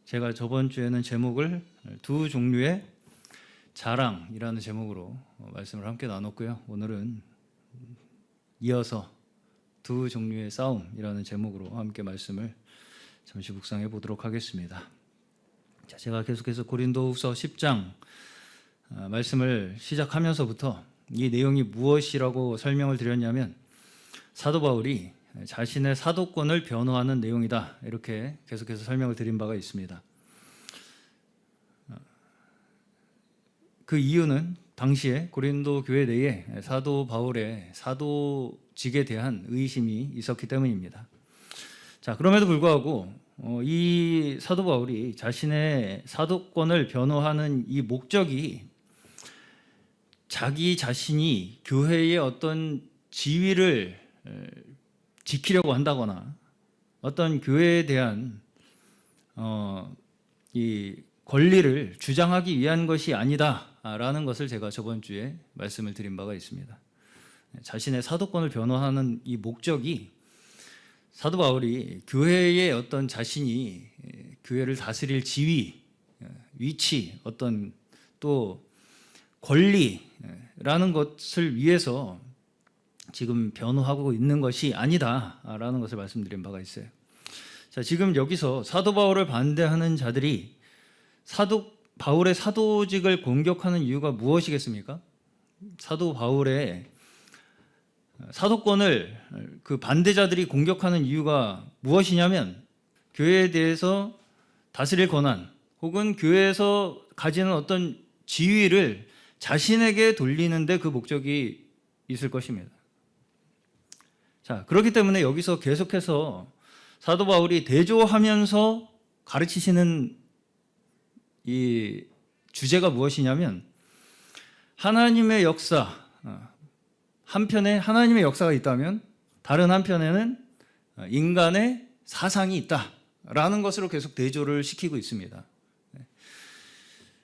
제가 저번 주에는 제목을 두 종류의 자랑이라는 제목으로 말씀을 함께 나눴고요. 오늘은 이어서 두 종류의 싸움이라는 제목으로 함께 말씀을 잠시 묵상해 보도록 하겠습니다. 자, 제가 계속해서 고린도후서 10장 말씀을 시작하면서부터 이 내용이 무엇이라고 설명을 드렸냐면 사도 바울이 자신의 사도권을 변호하는 내용이다, 이렇게 계속해서 설명을 드린 바가 있습니다. 그 이유는 당시에 고린도 교회 내에 사도 바울의 사도직에 대한 의심이 있었기 때문입니다. 자, 그럼에도 불구하고 이 사도 바울이 자신의 사도권을 변호하는 이 목적이 자기 자신이 교회의 어떤 지위를 지키려고 한다거나 어떤 교회에 대한 이 권리를 주장하기 위한 것이 아니다라는 것을 제가 저번 주에 말씀을 드린 바가 있습니다. 자신의 사도권을 변호하는 이 목적이 사도 바울이 교회의 어떤 자신이 교회를 다스릴 지위, 위치, 어떤 또 권리라는 것을 위해서 지금 변호하고 있는 것이 아니다라는 것을 말씀드린 바가 있어요. 자, 지금 여기서 사도 바울을 반대하는 자들이 사도 바울의 사도직을 공격하는 이유가 무엇이겠습니까? 사도 바울의 사도권을 그 반대자들이 공격하는 이유가 무엇이냐면 교회에 대해서 다스릴 권한 혹은 교회에서 가지는 어떤 지위를 자신에게 돌리는데 그 목적이 있을 것입니다. 자, 그렇기 때문에 여기서 계속해서 사도 바울이 대조하면서 가르치시는 이 주제가 무엇이냐면 하나님의 역사, 한편에 하나님의 역사가 있다면 다른 한편에는 인간의 사상이 있다라는 것으로 계속 대조를 시키고 있습니다.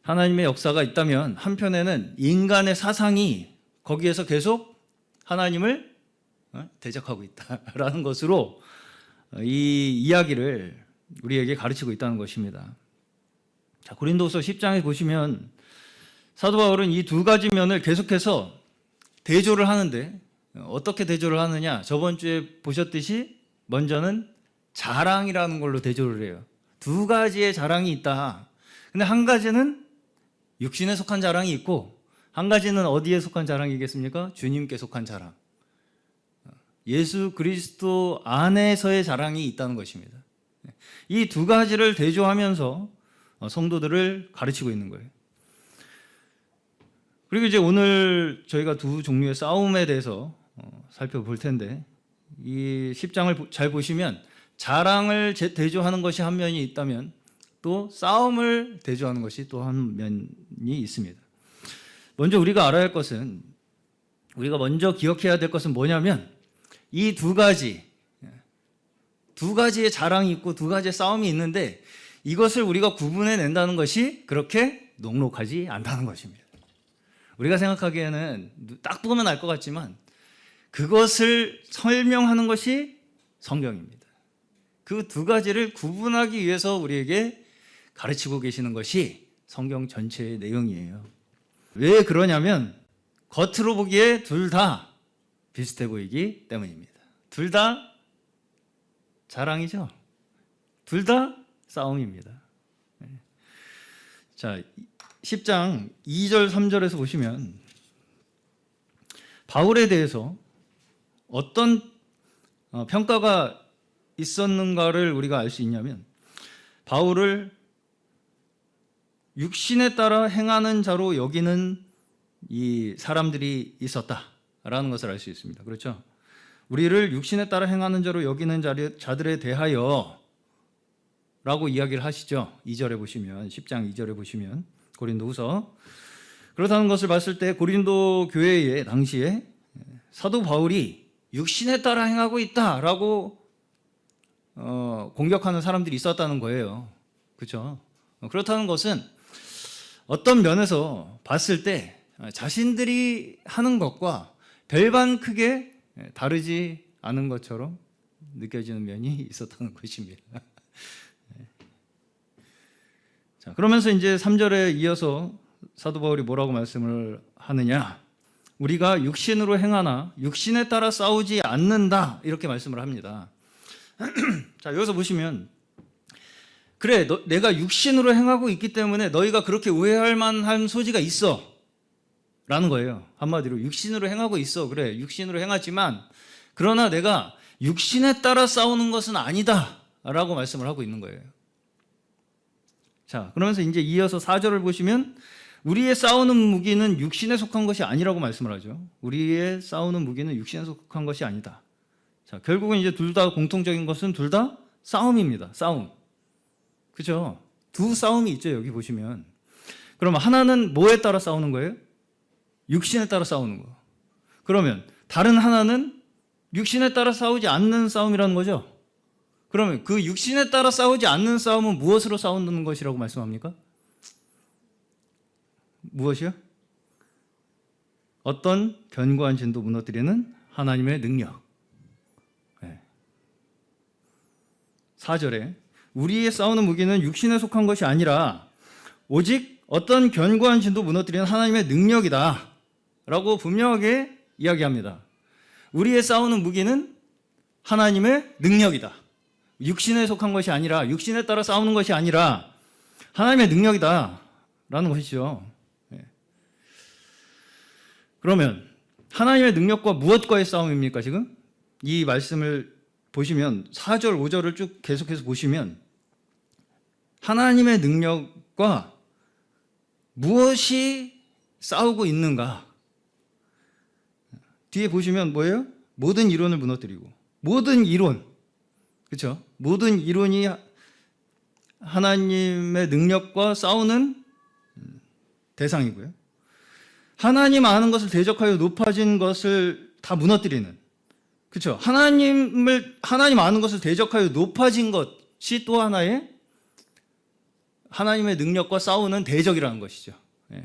하나님의 역사가 있다면 한편에는 인간의 사상이 거기에서 계속 하나님을 대적하고 있다라는 것으로 이 이야기를 우리에게 가르치고 있다는 것입니다. 자, 고린도후서 10장에 보시면 사도 바울은 이 두 가지 면을 계속해서 대조를 하는데 어떻게 대조를 하느냐? 저번 주에 보셨듯이 먼저는 자랑이라는 걸로 대조를 해요. 두 가지의 자랑이 있다. 근데 한 가지는 육신에 속한 자랑이 있고 한 가지는 어디에 속한 자랑이겠습니까? 주님께 속한 자랑. 예수 그리스도 안에서의 자랑이 있다는 것입니다. 이 두 가지를 대조하면서 성도들을 가르치고 있는 거예요. 그리고 이제 오늘 저희가 두 종류의 싸움에 대해서 살펴볼 텐데 이 10장을 잘 보시면 자랑을 대조하는 것이 한 면이 있다면 또 싸움을 대조하는 것이 또 한 면이 있습니다. 먼저 우리가 알아야 할 것은, 우리가 먼저 기억해야 될 것은 뭐냐면 이 두 가지의 자랑이 있고 두 가지의 싸움이 있는데 이것을 우리가 구분해 낸다는 것이 그렇게 녹록하지 않다는 것입니다. 우리가 생각하기에는 딱 보면 알 것 같지만 그것을 설명하는 것이 성경입니다. 그 두 가지를 구분하기 위해서 우리에게 가르치고 계시는 것이 성경 전체의 내용이에요. 왜 그러냐면 겉으로 보기에 둘 다 비슷해 보이기 때문입니다. 둘 다 자랑이죠. 둘 다 싸움입니다. 자, 10장 2절 3절에서 보시면 바울에 대해서 어떤 평가가 있었는가를 우리가 알 수 있냐면 바울을 육신에 따라 행하는 자로 여기는 이 사람들이 있었다라는 것을 알 수 있습니다. 그렇죠? 우리를 육신에 따라 행하는 자로 여기는 자들에 대하여 라고 이야기를 하시죠. 2절에 보시면, 10장 2절에 보시면 고린도후서. 그렇다는 것을 봤을 때 고린도 교회의 당시에 사도 바울이 육신에 따라 행하고 있다라고 공격하는 사람들이 있었다는 거예요. 그렇죠? 그렇다는 것은 어떤 면에서 봤을 때 자신들이 하는 것과 별반 크게 다르지 않은 것처럼 느껴지는 면이 있었다는 것입니다. 자, 그러면서 이제 3절에 이어서 사도 바울이 뭐라고 말씀을 하느냐? 우리가 육신으로 행하나 육신에 따라 싸우지 않는다, 이렇게 말씀을 합니다. 자, 여기서 보시면 그래, 내가 육신으로 행하고 있기 때문에 너희가 그렇게 오해할 만한 소지가 있어 라는 거예요. 한마디로 육신으로 행하고 있어. 그래, 육신으로 행하지만 그러나 내가 육신에 따라 싸우는 것은 아니다 라고 말씀을 하고 있는 거예요. 자, 그러면서 이제 이어서 4절을 보시면 우리의 싸우는 무기는 육신에 속한 것이 아니라고 말씀을 하죠. 우리의 싸우는 무기는 육신에 속한 것이 아니다. 자, 결국은 이제 둘 다 공통적인 것은 둘 다 싸움입니다. 싸움. 그죠? 두 싸움이 있죠, 여기 보시면. 그러면 하나는 뭐에 따라 싸우는 거예요? 육신에 따라 싸우는 거. 그러면 다른 하나는 육신에 따라 싸우지 않는 싸움이라는 거죠. 그러면 그 육신에 따라 싸우지 않는 싸움은 무엇으로 싸우는 것이라고 말씀합니까? 무엇이요? 어떤 견고한 진도 무너뜨리는 하나님의 능력. 네. 4절에 우리의 싸우는 무기는 육신에 속한 것이 아니라 오직 어떤 견고한 진도 무너뜨리는 하나님의 능력이다 라고 분명하게 이야기합니다. 우리의 싸우는 무기는 하나님의 능력이다. 육신에 속한 것이 아니라, 육신에 따라 싸우는 것이 아니라 하나님의 능력이다 라는 것이죠. 그러면 하나님의 능력과 무엇과의 싸움입니까? 지금 이 말씀을 보시면 4절 5절을 쭉 계속해서 보시면 하나님의 능력과 무엇이 싸우고 있는가? 뒤에 보시면 뭐예요? 모든 이론을 무너뜨리고, 모든 이론, 그렇죠? 모든 이론이 하나님의 능력과 싸우는 대상이고요. 하나님 아는 것을 대적하여 높아진 것을 다 무너뜨리는, 그렇죠? 하나님 아는 것을 대적하여 높아진 것이 또 하나의 하나님의 능력과 싸우는 대적이라는 것이죠. 예.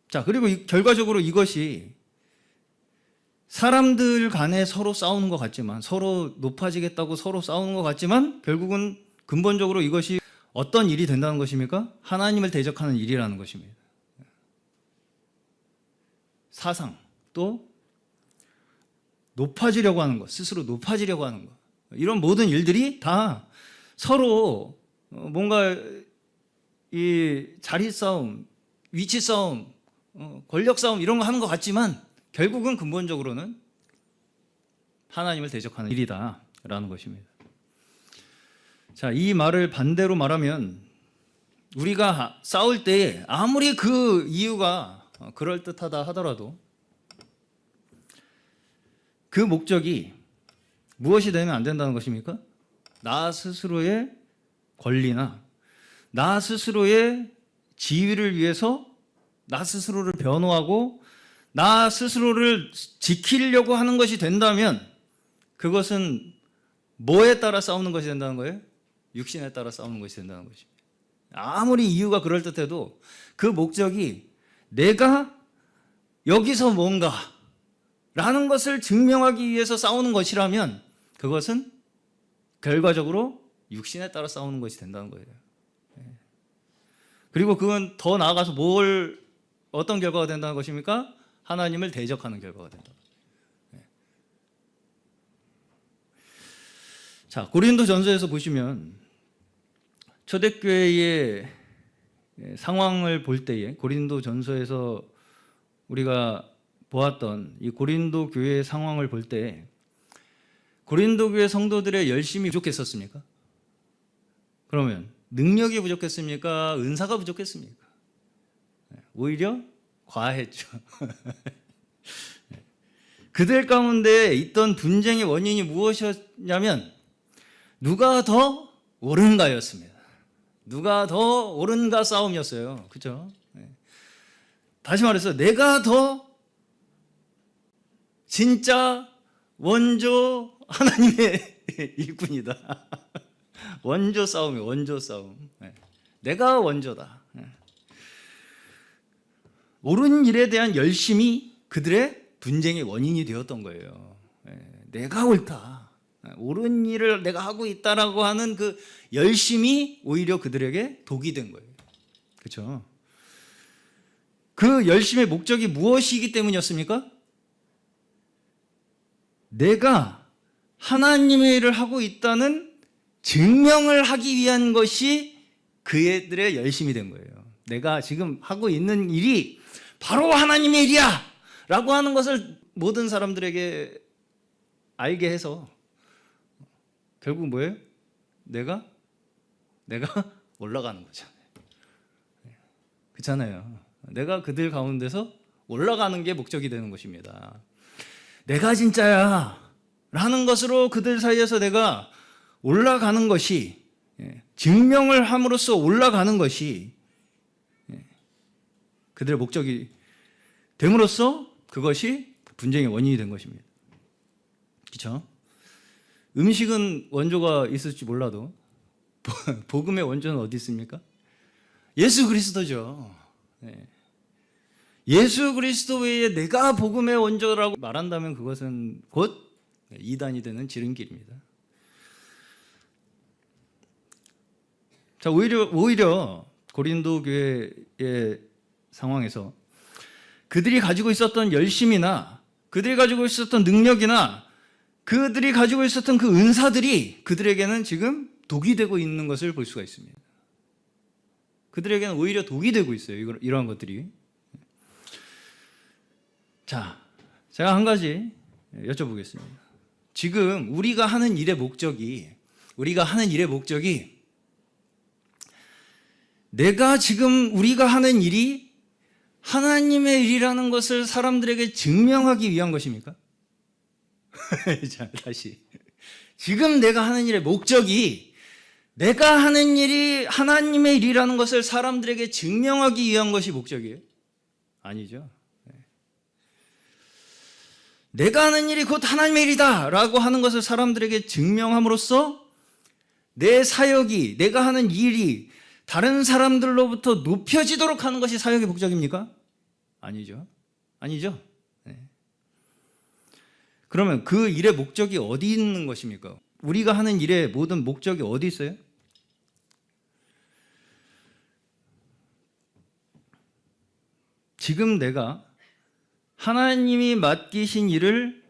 자, 그리고 결과적으로 이것이 사람들 간에 서로 싸우는 것 같지만, 서로 높아지겠다고 서로 싸우는 것 같지만 결국은 근본적으로 이것이 어떤 일이 된다는 것입니까? 하나님을 대적하는 일이라는 것입니다. 사상, 또 높아지려고 하는 것, 스스로 높아지려고 하는 것, 이런 모든 일들이 다 서로 뭔가 이 자리 싸움, 위치 싸움, 권력 싸움 이런 거 하는 것 같지만 결국은 근본적으로는 하나님을 대적하는 일이다라는 것입니다. 자, 이 말을 반대로 말하면 우리가 싸울 때에 아무리 그 이유가 그럴듯하다 하더라도 그 목적이 무엇이 되면 안 된다는 것입니까? 나 스스로의 권리나 나 스스로의 지위를 위해서 나 스스로를 변호하고 나 스스로를 지키려고 하는 것이 된다면 그것은 뭐에 따라 싸우는 것이 된다는 거예요? 육신에 따라 싸우는 것이 된다는 것입니다. 아무리 이유가 그럴듯해도 그 목적이 내가 여기서 뭔가 라는 것을 증명하기 위해서 싸우는 것이라면 그것은 결과적으로 육신에 따라 싸우는 것이 된다는 거예요. 그리고 그건 더 나아가서 어떤 결과가 된다는 것입니까? 하나님을 대적하는 결과가 된다. 자, 고린도전서에서 보시면 초대교회의 상황을 볼 때에 고린도전서에서 우리가 보았던 이 고린도 교회의 상황을 볼 때 고린도 교회 성도들의 열심이 부족했었습니까? 그러면 능력이 부족했습니까? 은사가 부족했습니까? 오히려 과했죠. 그들 가운데 있던 분쟁의 원인이 무엇이었냐면 누가 더 옳은가였습니다. 누가 더 옳은가 싸움이었어요. 그렇죠? 다시 말해서 내가 더 진짜 원조 하나님의 일꾼이다. 원조 싸움이에요. 원조 싸움. 내가 원조다. 옳은 일에 대한 열심이 그들의 분쟁의 원인이 되었던 거예요. 내가 옳다. 옳은 일을 내가 하고 있다라고 하는 그 열심이 오히려 그들에게 독이 된 거예요. 그렇죠? 그 열심의 목적이 무엇이기 때문이었습니까? 내가 하나님의 일을 하고 있다는 증명을 하기 위한 것이 그들의 열심이 된 거예요. 내가 지금 하고 있는 일이 바로 하나님의 일이야! 라고 하는 것을 모든 사람들에게 알게 해서 결국 뭐예요? 내가 올라가는 거잖아요. 그렇잖아요. 내가 그들 가운데서 올라가는 게 목적이 되는 것입니다. 내가 진짜야 라는 것으로 그들 사이에서 내가 올라가는 것이, 증명을 함으로써 올라가는 것이 그들의 목적이 됨으로써 그것이 분쟁의 원인이 된 것입니다. 그렇죠? 음식은 원조가 있을지 몰라도 복음의 원조는 어디 있습니까? 예수 그리스도죠. 예수 그리스도 외에 내가 복음의 원조라고 말한다면 그것은 곧 이단이 되는 지름길입니다. 자, 오히려 고린도 교회의 상황에서 그들이 가지고 있었던 열심이나 그들이 가지고 있었던 능력이나 그들이 가지고 있었던 그 은사들이 그들에게는 지금 독이 되고 있는 것을 볼 수가 있습니다. 그들에게는 오히려 독이 되고 있어요. 이러한 것들이. 자, 제가 한 가지 여쭤보겠습니다. 지금 우리가 하는 일의 목적이 우리가 하는 일이 하나님의 일이라는 것을 사람들에게 증명하기 위한 것입니까? 자, 다시. 지금 내가 하는 일의 목적이 내가 하는 일이 하나님의 일이라는 것을 사람들에게 증명하기 위한 것이 목적이에요? 아니죠. 내가 하는 일이 곧 하나님의 일이다 라고 하는 것을 사람들에게 증명함으로써 내 사역이, 내가 하는 일이 다른 사람들로부터 높여지도록 하는 것이 사역의 목적입니까? 아니죠. 그러면 그 일의 목적이 어디 있는 것입니까? 우리가 하는 일의 모든 목적이 어디 있어요? 지금 내가 하나님이 맡기신 일을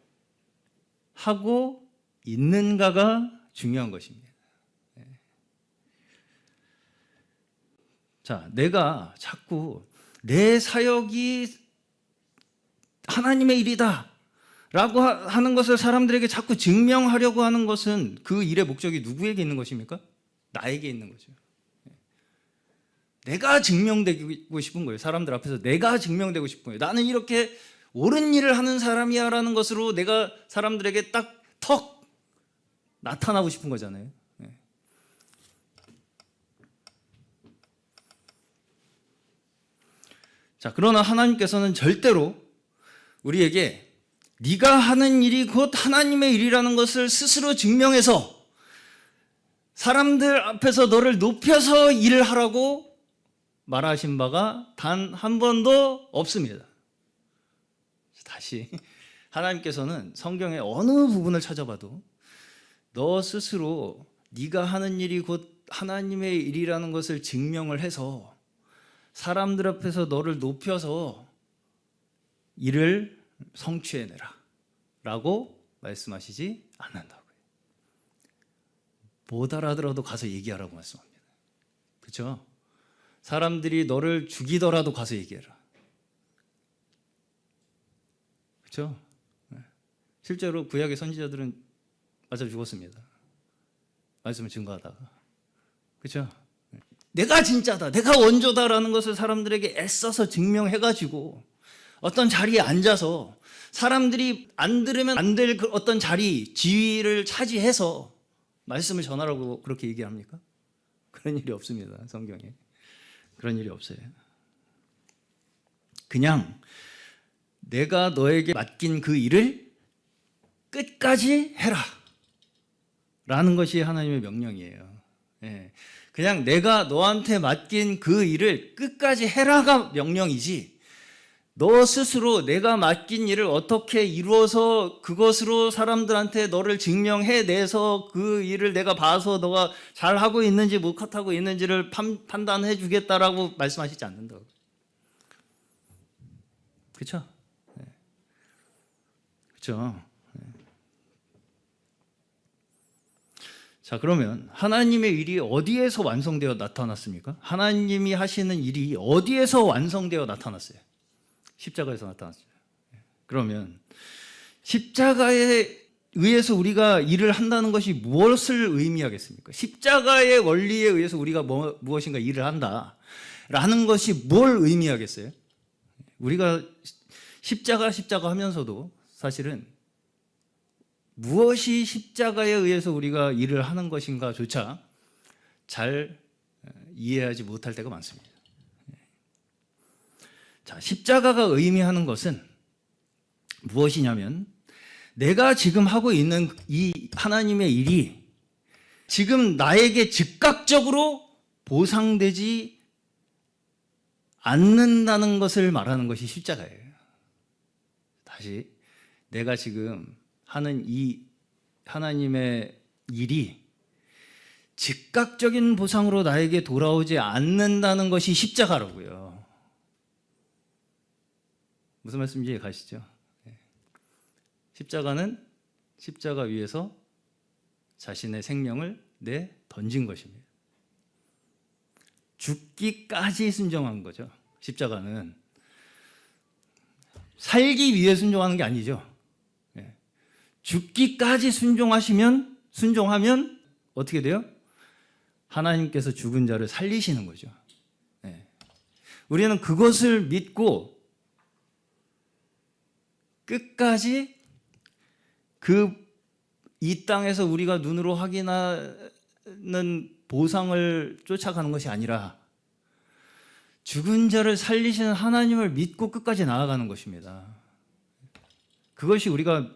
하고 있는가가 중요한 것입니다. 자, 내가 자꾸 내 사역이 하나님의 일이다 라고 하는 것을 사람들에게 자꾸 증명하려고 하는 것은 그 일의 목적이 누구에게 있는 것입니까? 나에게 있는 거죠. 내가 증명되고 싶은 거예요. 사람들 앞에서 내가 증명되고 싶은 거예요. 나는 이렇게 옳은 일을 하는 사람이야 라는 것으로 내가 사람들에게 턱 나타나고 싶은 거잖아요. 자, 그러나 하나님께서는 절대로 우리에게 네가 하는 일이 곧 하나님의 일이라는 것을 스스로 증명해서 사람들 앞에서 너를 높여서 일을 하라고 말하신 바가 단 한 번도 없습니다. 다시, 하나님께서는 성경의 어느 부분을 찾아봐도 너 스스로 네가 하는 일이 곧 하나님의 일이라는 것을 증명을 해서 사람들 앞에서 너를 높여서 일을 성취해내라 라고 말씀하시지 않는다고요. 못 알아들어도 가서 얘기하라고 말씀합니다. 그렇죠? 사람들이 너를 죽이더라도 가서 얘기해라. 그렇죠? 실제로 구약의 선지자들은 맞아 죽었습니다. 말씀을 증거하다가. 그렇죠? 내가 진짜다, 내가 원조다라는 것을 사람들에게 애써서 증명해가지고 어떤 자리에 앉아서 사람들이 안 들으면 안 될 어떤 자리, 지위를 차지해서 말씀을 전하라고 그렇게 얘기합니까? 그런 일이 없습니다. 성경에. 그런 일이 없어요. 그냥 내가 너에게 맡긴 그 일을 끝까지 해라 라는 것이 하나님의 명령이에요. 그냥 내가 너한테 맡긴 그 일을 끝까지 해라가 명령이지 너 스스로 내가 맡긴 일을 어떻게 이루어서 그것으로 사람들한테 너를 증명해내서 그 일을 내가 봐서 너가 잘하고 있는지 못하고 있는지를 판단해 주겠다라고 말씀하시지 않는다고. 그렇죠? 그렇죠? 자, 그러면 하나님의 일이 어디에서 완성되어 나타났습니까? 하나님이 하시는 일이 어디에서 완성되어 나타났어요? 십자가에서 나타났어요. 그러면 십자가에 의해서 우리가 일을 한다는 것이 무엇을 의미하겠습니까? 십자가의 원리에 의해서 우리가 무엇인가 일을 한다라는 것이 뭘 의미하겠어요? 우리가 십자가 하면서도 사실은 무엇이 십자가에 의해서 우리가 일을 하는 것인가조차 잘 이해하지 못할 때가 많습니다. 자, 십자가가 의미하는 것은 무엇이냐면 내가 지금 하고 있는 이 하나님의 일이 지금 나에게 즉각적으로 보상되지 않는다는 것을 말하는 것이 십자가예요. 다시, 내가 지금 하는 이 하나님의 일이 즉각적인 보상으로 나에게 돌아오지 않는다는 것이 십자가라고요. 무슨 말씀인지 이해 가시죠? 십자가는 십자가 위에서 자신의 생명을 던진 것입니다. 죽기까지 순종한 거죠. 십자가는 살기 위해 순종하는 게 아니죠. 죽기까지 순종하면 어떻게 돼요? 하나님께서 죽은 자를 살리시는 거죠. 우리는 그것을 믿고 끝까지 이 땅에서 우리가 눈으로 확인하는 보상을 쫓아가는 것이 아니라 죽은 자를 살리시는 하나님을 믿고 끝까지 나아가는 것입니다. 그것이 우리가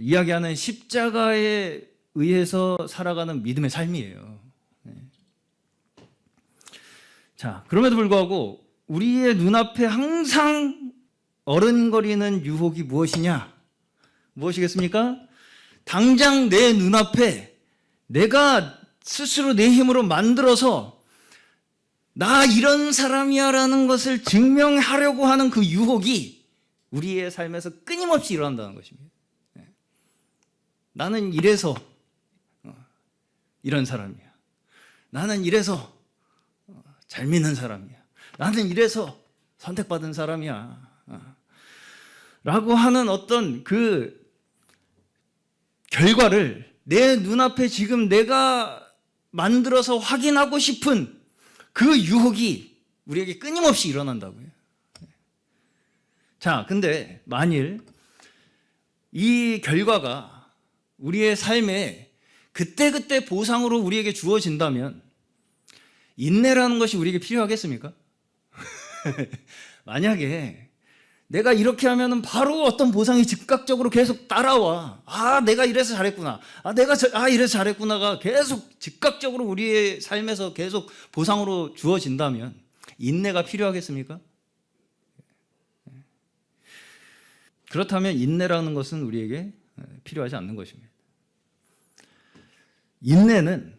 이야기하는 십자가에 의해서 살아가는 믿음의 삶이에요. 자, 그럼에도 불구하고 우리의 눈앞에 항상 어른거리는 유혹이 무엇이겠습니까? 당장 내 눈앞에 내가 스스로 내 힘으로 만들어서 나 이런 사람이야 라는 것을 증명하려고 하는 그 유혹이 우리의 삶에서 끊임없이 일어난다는 것입니다. 나는 이래서 이런 사람이야. 나는 이래서 잘 믿는 사람이야. 나는 이래서 선택받은 사람이야. 라고 하는 어떤 그 결과를 내 눈앞에 지금 내가 만들어서 확인하고 싶은 그 유혹이 우리에게 끊임없이 일어난다고요. 자, 근데 만일 이 결과가 우리의 삶에 그때그때 보상으로 우리에게 주어진다면 인내라는 것이 우리에게 필요하겠습니까? 만약에 내가 이렇게 하면 바로 어떤 보상이 즉각적으로 계속 따라와. 아, 내가 이래서 잘했구나. 이래서 잘했구나가 계속 즉각적으로 우리의 삶에서 계속 보상으로 주어진다면 인내가 필요하겠습니까? 그렇다면 인내라는 것은 우리에게 필요하지 않는 것입니다. 인내는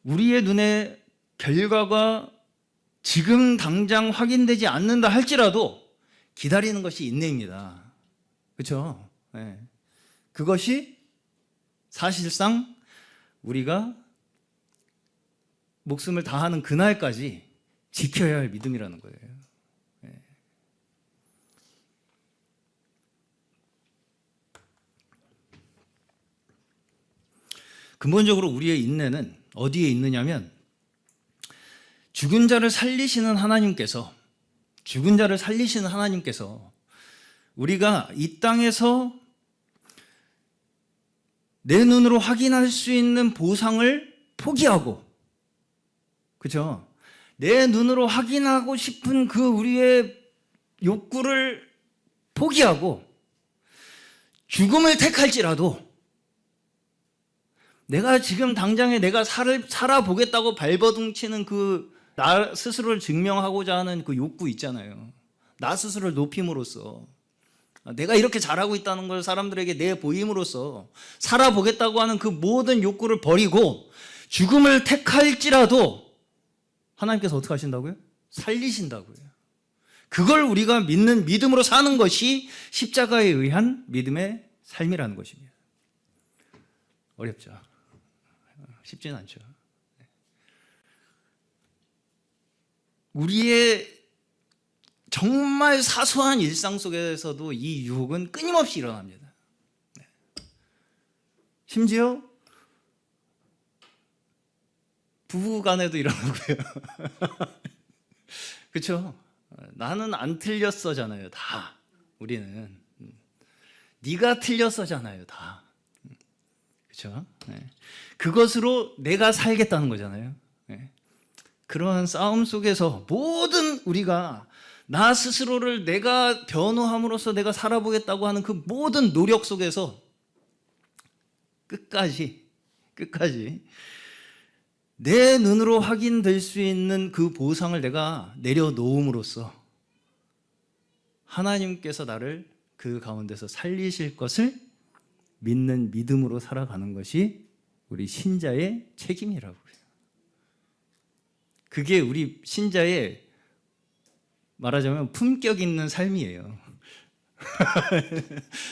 우리의 눈에 결과가 지금 당장 확인되지 않는다 할지라도 기다리는 것이 인내입니다. 그렇죠? 네. 그것이 사실상 우리가 목숨을 다하는 그날까지 지켜야 할 믿음이라는 거예요. 네. 근본적으로 우리의 인내는 어디에 있느냐면 죽은 자를 살리시는 하나님께서 우리가 이 땅에서 내 눈으로 확인할 수 있는 보상을 포기하고, 그죠? 내 눈으로 확인하고 싶은 그 우리의 욕구를 포기하고 죽음을 택할지라도 내가 지금 당장에 내가 살아보겠다고 발버둥 치는 그 나 스스로를 증명하고자 하는 그 욕구 있잖아요. 나 스스로를 높임으로써, 내가 이렇게 잘하고 있다는 걸 사람들에게 내보임으로써 살아보겠다고 하는 그 모든 욕구를 버리고 죽음을 택할지라도 하나님께서 어떻게 하신다고요? 살리신다고요. 그걸 우리가 믿는 믿음으로 사는 것이 십자가에 의한 믿음의 삶이라는 것입니다. 어렵죠. 쉽지는 않죠. 우리의 정말 사소한 일상 속에서도 이 유혹은 끊임없이 일어납니다. 심지어 부부 간에도 일어나고요. 그렇죠? 나는 안 틀렸어잖아요. 다. 우리는 네가 틀렸어잖아요. 다. 그렇죠? 그것으로 내가 살겠다는 거잖아요. 그러한 싸움 속에서 모든 우리가 나 스스로를 내가 변호함으로써 내가 살아보겠다고 하는 그 모든 노력 속에서 끝까지 내 눈으로 확인될 수 있는 그 보상을 내가 내려놓음으로써 하나님께서 나를 그 가운데서 살리실 것을 믿는 믿음으로 살아가는 것이 우리 신자의 책임이라고요. 그게 우리 신자의 말하자면 품격 있는 삶이에요.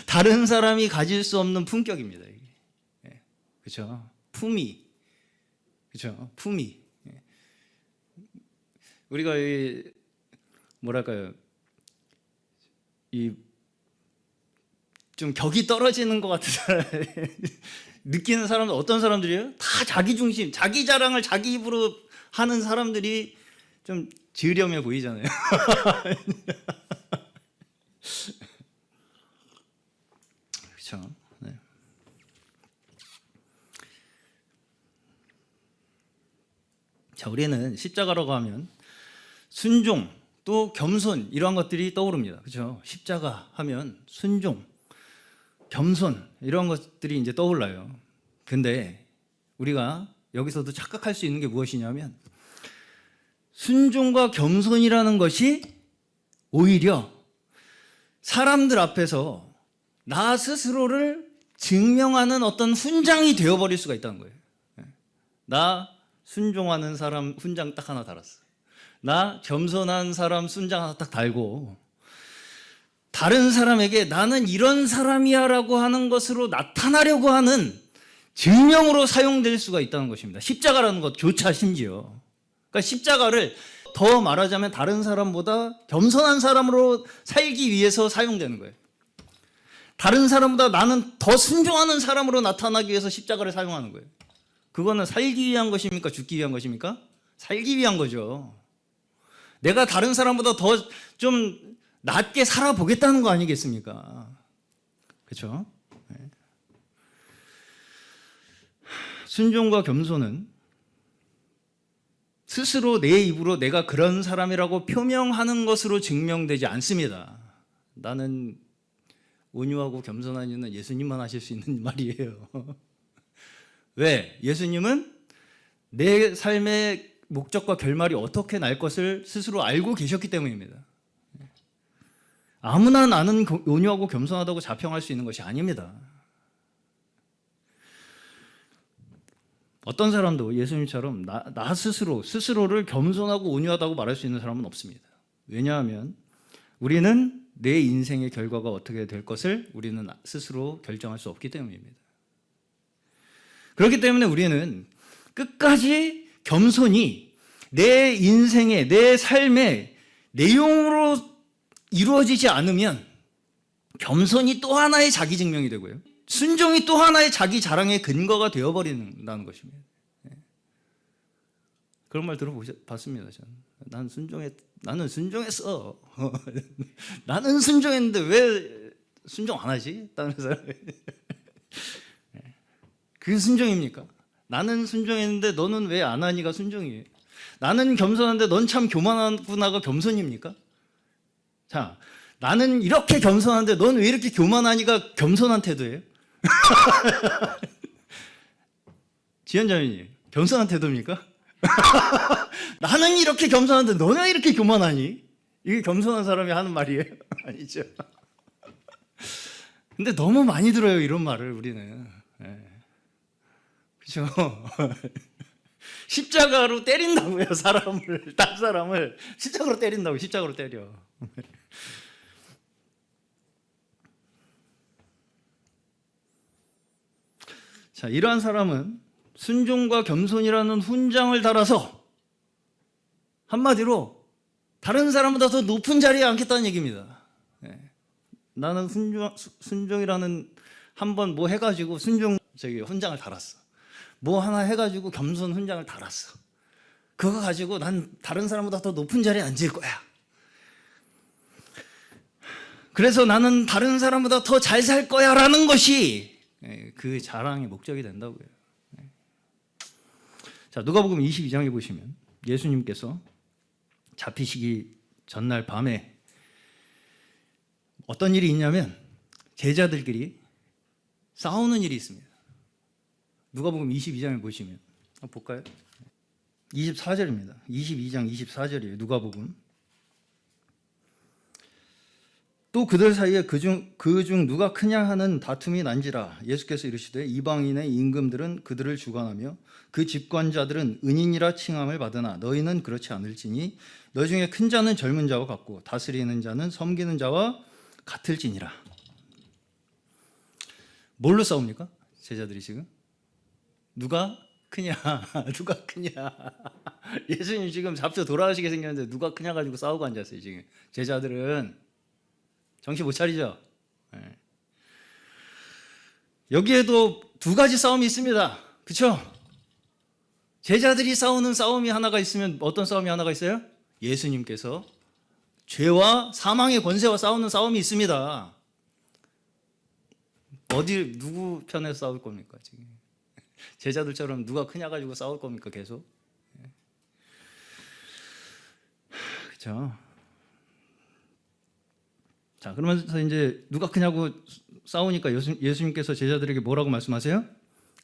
다른 사람이 가질 수 없는 품격입니다. 이게. 그렇죠? 품위. 그렇죠? 품위. 우리가 뭐랄까요? 좀 격이 떨어지는 것 같은 느끼는 사람들 어떤 사람들이에요? 다 자기 중심, 자기 자랑을 자기 입으로 하는 사람들이 좀 지으려며 보이잖아요. 그렇죠. 네. 자, 우리는 십자가라고 하면 순종 또 겸손 이러한 것들이 떠오릅니다. 그렇죠? 십자가 하면 순종, 겸손 이런 것들이 이제 떠올라요. 근데 우리가 여기서도 착각할 수 있는 게 무엇이냐면 순종과 겸손이라는 것이 오히려 사람들 앞에서 나 스스로를 증명하는 어떤 훈장이 되어버릴 수가 있다는 거예요. 나 순종하는 사람 훈장 딱 하나 달았어. 나 겸손한 사람 순장 하나 딱 달고 다른 사람에게 나는 이런 사람이야 라고 하는 것으로 나타나려고 하는 증명으로 사용될 수가 있다는 것입니다. 십자가라는 것조차 심지어. 그러니까 십자가를 더 말하자면 다른 사람보다 겸손한 사람으로 살기 위해서 사용되는 거예요. 다른 사람보다 나는 더 순종하는 사람으로 나타나기 위해서 십자가를 사용하는 거예요. 그거는 살기 위한 것입니까? 죽기 위한 것입니까? 살기 위한 거죠. 내가 다른 사람보다 더 좀 낮게 살아보겠다는 거 아니겠습니까? 그렇죠? 네. 순종과 겸손은 스스로 내 입으로 내가 그런 사람이라고 표명하는 것으로 증명되지 않습니다. 나는 온유하고 겸손한 이유는 예수님만 하실 수 있는 말이에요. 왜? 예수님은 내 삶의 목적과 결말이 어떻게 날 것을 스스로 알고 계셨기 때문입니다. 아무나 나는 온유하고 겸손하다고 자평할 수 있는 것이 아닙니다. 어떤 사람도 예수님처럼 나 스스로를 겸손하고 온유하다고 말할 수 있는 사람은 없습니다. 왜냐하면 우리는 내 인생의 결과가 어떻게 될 것을 우리는 스스로 결정할 수 없기 때문입니다. 그렇기 때문에 우리는 끝까지 겸손이 내 인생의 내 삶의 내용으로 이루어지지 않으면 겸손이 또 하나의 자기 증명이 되고요. 순종이 또 하나의 자기 자랑의 근거가 되어버린다는 것입니다. 그런 말 들어봤습니다. 저는. 나는 순종했어. 나는 순종했는데 왜 순종 안 하지? 다른 사람이. 그게 순종입니까? 나는 순종했는데 너는 왜 안 하니가 순종이에요. 나는 겸손한데 넌 참 교만하구나가 겸손입니까? 자, 나는 이렇게 겸손한데 넌 왜 이렇게 교만하니가 겸손한 태도예요? 지연자매님, 겸손한 태도입니까? 나는 이렇게 겸손한데 너는 왜 이렇게 교만하니? 이게 겸손한 사람이 하는 말이에요? 아니죠. 근데 너무 많이 들어요, 이런 말을 우리는. 그렇죠? 십자가로 때린다고요, 사람을. 딴 사람을 십자가로 때린다고. 십자가로 때려. 자, 이러한 사람은 순종과 겸손이라는 훈장을 달아서 한마디로 다른 사람보다 더 높은 자리에 앉겠다는 얘기입니다. 나는 순종이라는 한번 뭐 해가지고 훈장을 달았어. 뭐 하나 해가지고 겸손 훈장을 달았어. 그거 가지고 난 다른 사람보다 더 높은 자리에 앉을 거야. 그래서 나는 다른 사람보다 더 잘 살 거야 라는 것이 그 자랑의 목적이 된다고요. 자, 누가복음 22장에 보시면 예수님께서 잡히시기 전날 밤에 어떤 일이 있냐면 제자들끼리 싸우는 일이 있습니다. 누가복음 22장을 보시면 한번 볼까요? 24절입니다. 22장 24절이에요. 누가복음. 또 그들 사이에 그중 누가 크냐 하는 다툼이 난지라. 예수께서 이르시되 이방인의 임금들은 그들을 주관하며 그 집권자들은 은인이라 칭함을 받으나 너희는 그렇지 않을지니 너 중에 큰 자는 젊은 자와 같고 다스리는 자는 섬기는 자와 같을지니라. 뭘로 싸웁니까? 제자들이 지금 누가 크냐 누가 크냐. 예수님 지금 잡혀 돌아가시게 생겼는데 누가 크냐 가지고 싸우고 앉았어요. 지금 제자들은 정신 못 차리죠. 여기에도 두 가지 싸움이 있습니다. 그렇죠? 제자들이 싸우는 싸움이 하나가 있으면 어떤 싸움이 하나가 있어요? 예수님께서 죄와 사망의 권세와 싸우는 싸움이 있습니다. 누구 편에서 싸울 겁니까 지금? 제자들처럼 누가 크냐 가지고 싸울 겁니까 계속? 그렇죠? 자, 그러면서 이제 누가 크냐고 싸우니까 예수님께서 제자들에게 뭐라고 말씀하세요?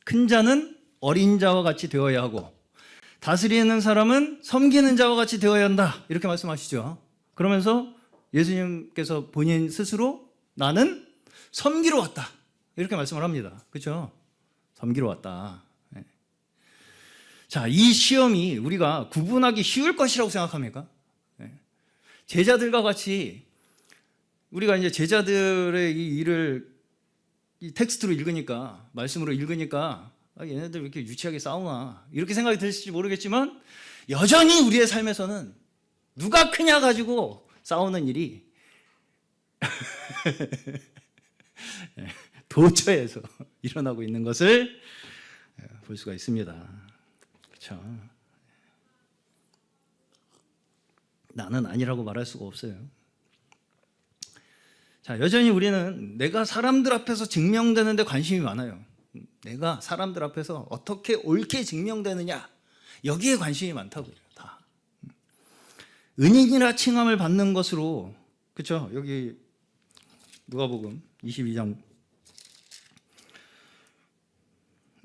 큰 자는 어린 자와 같이 되어야 하고 다스리는 사람은 섬기는 자와 같이 되어야 한다. 이렇게 말씀하시죠. 그러면서 예수님께서 본인 스스로 나는 섬기러 왔다. 이렇게 말씀을 합니다. 그렇죠? 섬기러 왔다. 자, 이 시험이 우리가 구분하기 쉬울 것이라고 생각합니까? 제자들과 같이 우리가 이제 제자들의 이 일을 이 텍스트로 읽으니까, 말씀으로 읽으니까 얘네들 왜 이렇게 유치하게 싸우나 이렇게 생각이 들을지 모르겠지만 여전히 우리의 삶에서는 누가 크냐 가지고 싸우는 일이 도처에서 일어나고 있는 것을 볼 수가 있습니다. 그렇죠? 나는 아니라고 말할 수가 없어요. 자, 여전히 우리는 내가 사람들 앞에서 증명되는 데 관심이 많아요. 내가 사람들 앞에서 어떻게 옳게 증명되느냐, 여기에 관심이 많다고요. 다 은인이라 칭함을 받는 것으로. 그렇죠? 여기 누가복음 22장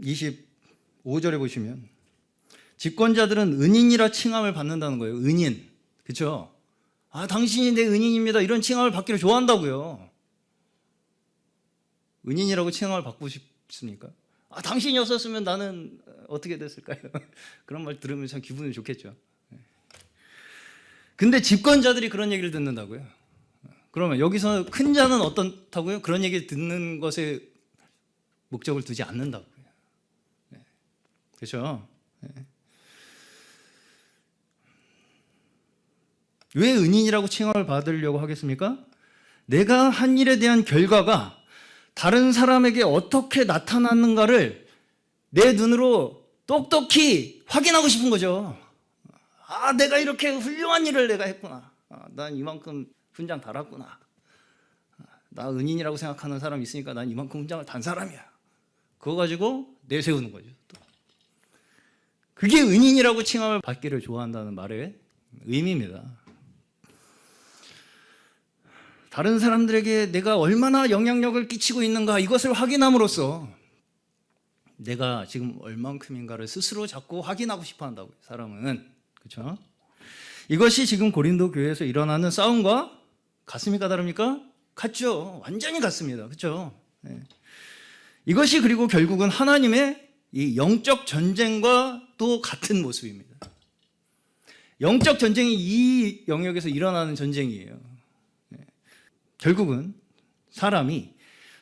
25절에 보시면 집권자들은 은인이라 칭함을 받는다는 거예요. 은인. 그렇죠? 아, 당신이 내 은인입니다. 이런 칭함을 받기를 좋아한다고요. 은인이라고 칭함을 받고 싶습니까? 아, 당신이 없었으면 나는 어떻게 됐을까요? 그런 말 들으면 참 기분이 좋겠죠. 근데 집권자들이 그런 얘기를 듣는다고요. 그러면 여기서 큰 자는 어떻다고요? 그런 얘기를 듣는 것에 목적을 두지 않는다고요. 그렇죠? 왜 은인이라고 칭함을 받으려고 하겠습니까? 내가 한 일에 대한 결과가 다른 사람에게 어떻게 나타났는가를 내 눈으로 똑똑히 확인하고 싶은 거죠. 아, 내가 이렇게 훌륭한 일을 내가 했구나. 아, 난 이만큼 훈장 달았구나. 나 은인이라고 생각하는 사람이 있으니까 난 이만큼 훈장을 단 사람이야. 그거 가지고 내세우는 거죠. 또. 그게 은인이라고 칭함을 받기를 좋아한다는 말의 의미입니다. 다른 사람들에게 내가 얼마나 영향력을 끼치고 있는가, 이것을 확인함으로써 내가 지금 얼만큼인가를 스스로 자꾸 확인하고 싶어 한다고요. 사람은. 그렇죠? 이것이 지금 고린도 교회에서 일어나는 싸움과 같습니까? 다릅니까? 같죠. 완전히 같습니다. 그렇죠? 네. 이것이 그리고 결국은 하나님의 이 영적 전쟁과 또 같은 모습입니다. 영적 전쟁이 이 영역에서 일어나는 전쟁이에요. 네. 결국은 사람이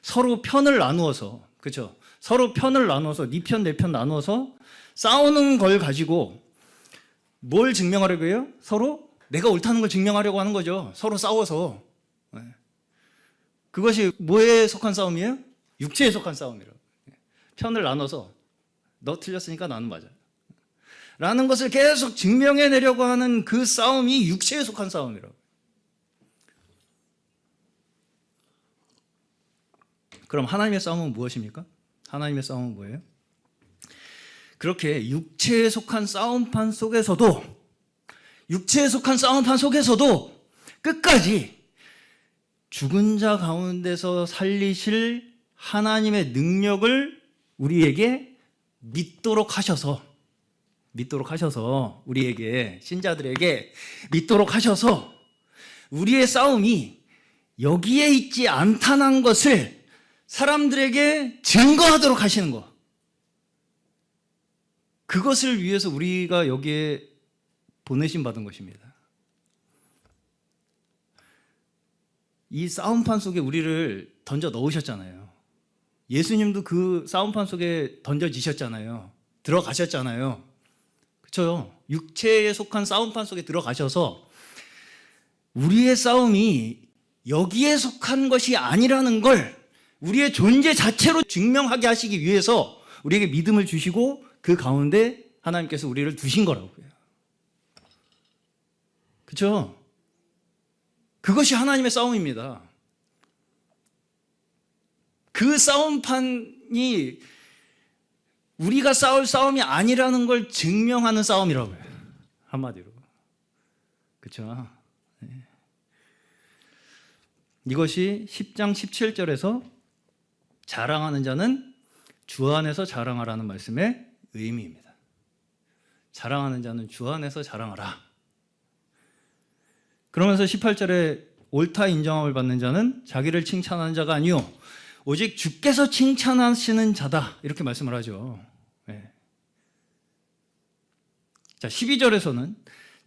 서로 편을 나누어서, 그렇죠? 서로 편을 나누어서 네 편 내 편 나누어서 싸우는 걸 가지고 뭘 증명하려고 해요? 서로 내가 옳다는 걸 증명하려고 하는 거죠. 서로 싸워서. 네. 그것이 뭐에 속한 싸움이에요? 육체에 속한 싸움이라고. 편을 나눠서 너 틀렸으니까 나는 맞아 라는 것을 계속 증명해내려고 하는 그 싸움이 육체에 속한 싸움이라고. 그럼 하나님의 싸움은 무엇입니까? 하나님의 싸움은 뭐예요? 그렇게 육체에 속한 싸움판 속에서도 끝까지 죽은 자 가운데서 살리실 하나님의 능력을 우리에게 믿도록 하셔서 우리에게 신자들에게 믿도록 하셔서 우리의 싸움이 여기에 있지 않다는 것을 사람들에게 증거하도록 하시는 것. 그것을 위해서 우리가 여기에 보내심 받은 것입니다. 이 싸움판 속에 우리를 던져 넣으셨잖아요. 예수님도 그 싸움판 속에 던져지셨잖아요. 들어가셨잖아요. 그렇죠? 육체에 속한 싸움판 속에 들어가셔서 우리의 싸움이 여기에 속한 것이 아니라는 걸 우리의 존재 자체로 증명하게 하시기 위해서 우리에게 믿음을 주시고 그 가운데 하나님께서 우리를 두신 거라고요. 그렇죠? 그것이 하나님의 싸움입니다. 그 싸움판이 우리가 싸울 싸움이 아니라는 걸 증명하는 싸움이라고요. 한마디로. 그렇죠? 네. 이것이 10장 17절에서 자랑하는 자는 주 안에서 자랑하라는 말씀의 의미입니다. 자랑하는 자는 주 안에서 자랑하라. 그러면서 18절에 옳다 인정함을 받는 자는 자기를 칭찬하는 자가 아니요 오직 주께서 칭찬하시는 자다. 이렇게 말씀을 하죠. 네. 자, 12절에서는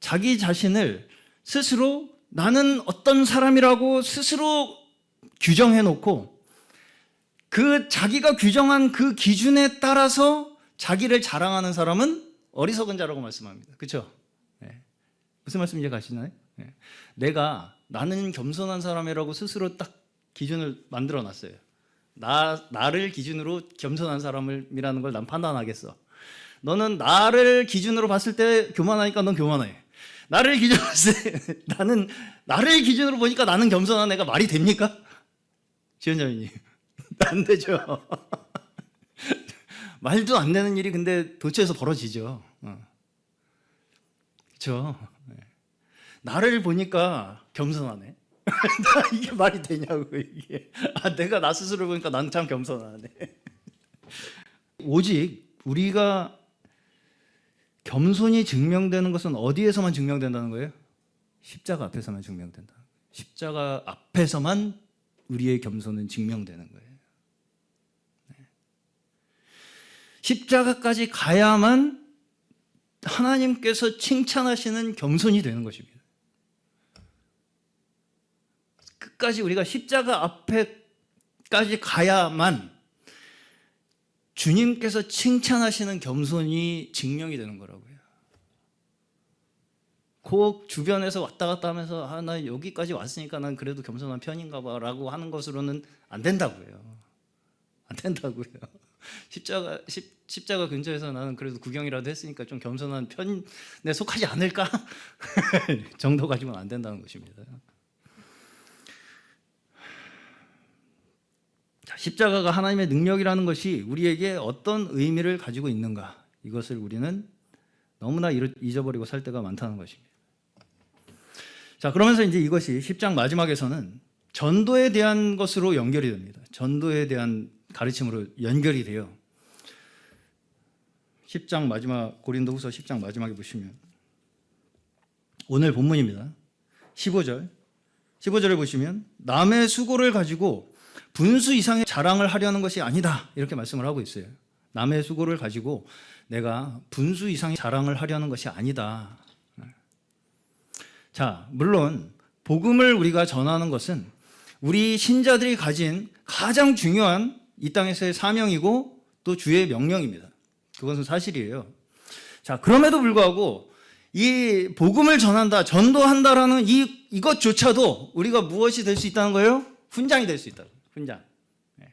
자기 자신을 스스로 나는 어떤 사람이라고 스스로 규정해 놓고 그 자기가 규정한 그 기준에 따라서 자기를 자랑하는 사람은 어리석은 자라고 말씀합니다. 그렇죠? 네. 무슨 말씀인지 가시나요? 네. 나는 겸손한 사람이라고 스스로 딱 기준을 만들어 놨어요. 나를 기준으로 겸손한 사람이라는 걸 난 판단하겠어. 너는 나를 기준으로 봤을 때 교만하니까 넌 교만해. 나를 기준으로 봤을 때 나를 기준으로 보니까 나는 겸손한 애가 말이 됩니까? 지원자님 안 되죠. 말도 안 되는 일이 근데 도처에서 벌어지죠. 그렇죠? 나를 보니까 겸손하네. 이게 말이 되냐고 이게. 내가 나 스스로 보니까 난 참 겸손하네. 오직 우리가 겸손이 증명되는 것은 어디에서만 증명된다는 거예요? 십자가 앞에서만 증명된다. 십자가 앞에서만 우리의 겸손은 증명되는 거예요. 십자가까지 가야만 하나님께서 칭찬하시는 겸손이 되는 것입니다. 끝까지 우리가 십자가 앞에까지 가야만 주님께서 칭찬하시는 겸손이 증명이 되는 거라고요. 그 주변에서 왔다 갔다 하면서 나 여기까지 왔으니까 난 그래도 겸손한 편인가 봐 라고 하는 것으로는 안 된다고요. 안 된다고요. 십자가 근처에서 나는 그래도 구경이라도 했으니까 좀 겸손한 편에 속하지 않을까? 정도 가지고는 안 된다는 것입니다. 십자가가 하나님의 능력이라는 것이 우리에게 어떤 의미를 가지고 있는가, 이것을 우리는 너무나 잊어버리고 살 때가 많다는 것입니다. 자, 그러면서 이제 이것이 10장 마지막에서는 전도에 대한 것으로 연결이 됩니다. 전도에 대한 가르침으로 연결이 돼요. 10장 마지막, 고린도후서 10장 마지막에 보시면 오늘 본문입니다. 15절. 15절을 보시면 남의 수고를 가지고 분수 이상의 자랑을 하려는 것이 아니다. 이렇게 말씀을 하고 있어요. 남의 수고를 가지고 내가 분수 이상의 자랑을 하려는 것이 아니다. 자, 물론 복음을 우리가 전하는 것은 우리 신자들이 가진 가장 중요한 이 땅에서의 사명이고 또 주의 명령입니다. 그것은 사실이에요. 자, 그럼에도 불구하고 이 복음을 전한다, 전도한다라는 이것조차도 우리가 무엇이 될 수 있다는 거예요? 훈장이 될 수 있다. 훈장. 네.